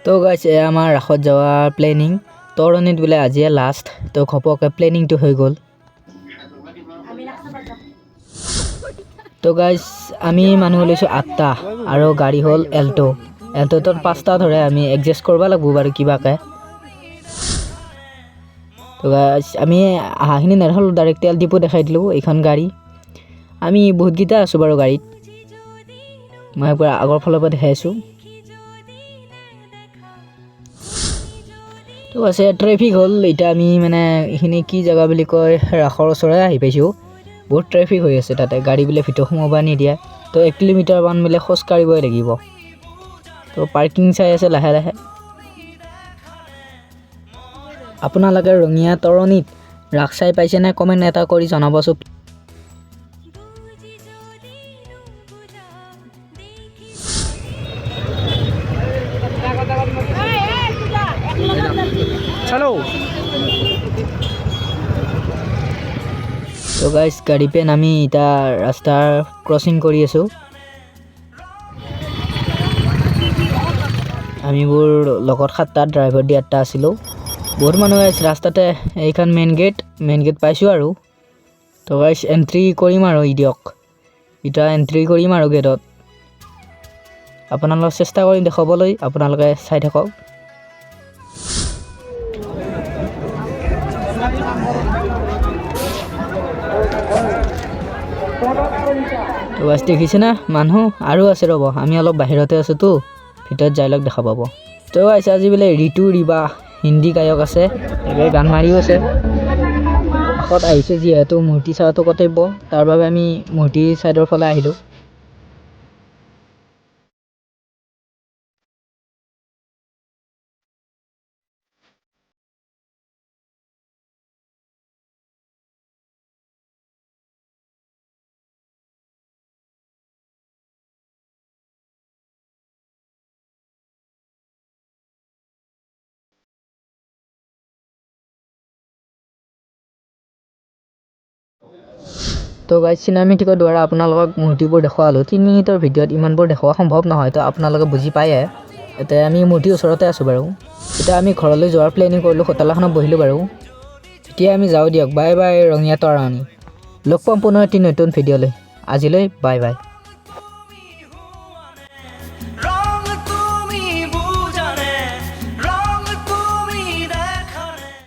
তো গাইছ আমাৰ ৰাসত যোৱা প্লেনিং তৰণিত বোলে আজিয়ে লাষ্ট তো ঘপকে প্লেনিংটো হৈ গ'ল তো গাইছ আমি মানুহ লৈছোঁ 8টা আৰু গাড়ী হ'ল এল্টোটোৰ 5টা ধৰে আমি এডজাষ্ট কৰিব লাগিব বাৰু কিবাকে তো গাইছ আমি আহাখিনি নেৰহল ডাইৰেক্ট তেল ডিপো দেখাই দিলোঁ এইখন গাড়ী আমি বহুতকেইটা আছোঁ বাৰু গাড়ীত মই পুৰা আগৰ ফালৰ পৰা দেখাই আছোঁ তো আছে ট্ৰেফিক হ'ল এটা আমি মানে এইখিনি কি জায়গা বুলি কয় ৰাখৰ ওচৰলৈ আহি পাইছোঁ বহুত ট্ৰেফিক হৈ আছে তাতে গাড়ী বোলে ভিতৰত সোমাব নিদিয়া তো 1 কিলোমিটাৰ মান বোলে খোজ কাঢ়িবই লাগিব তো পাৰ্কিং চাই আছে লাহে লাহে আপোনালোকে ৰঙিয়া তৰণিত ৰাস চাই পাইছে নে কমেণ্ট এটা কৰি জনাবচোন চলো তো গাইছ গাড়ী পে নামি এটা ৰাস্তাৰ ক্ৰচিং কৰি আছোঁ আমিবোৰ লগত 7টা ড্ৰাইভাৰ দি 8টা আছিলোঁ বহুত মানুহ আছে ৰাস্তাতে এইখন মেইন গেট পাইছোঁ আৰু তো গাইছ এন্ট্ৰি কৰিম আৰু দিয়ক এটা এন্ট্ৰি কৰিম আৰু গেটত আপোনালোক চেষ্টা কৰিম দেখাবলৈ আপোনালোকে চাই থাকক তো গাইছ দেখিছে না মানুহ আৰু আছে ৰ'ব আমি অলপ বাহিৰতে আছোঁ তো ভিতৰত যাই লওক দেখা পাব তো গাইছ আজি বোলে ঋতু ৰিবা হিন্দী গায়ক আছে এবাৰ গান মাৰিও আছে কাষত আহিছে যিহেতু মূৰ্তি চাৱাটো কৰ্তব্য তাৰ বাবে আমি মূৰ্তি চাইডৰ ফালে আহিলোঁ তো গাইছ চিনেমেটিকৰ দ্বাৰা আপোনালোকক মূৰ্তিবোৰ দেখুৱালোঁ 3 মিনিটৰ ভিডিঅ'ত ইমানবোৰ দেখুওৱা সম্ভৱ নহয় তো আপোনালোকে বুজি পায়ে এতিয়া আমি মূৰ্তিৰ ওচৰতে আছোঁ বাৰু এতিয়া আমি ঘৰলৈ যোৱাৰ প্লেনিং কৰিলোঁ হোটেলখনত বহিলোঁ বাৰু এতিয়া আমি যাওঁ দিয়ক বাই বাই ৰঙিয়া তৰণি লগ পাম পুনৰ এটি নতুন ভিডিঅ'লৈ আজিলৈ বাই বাই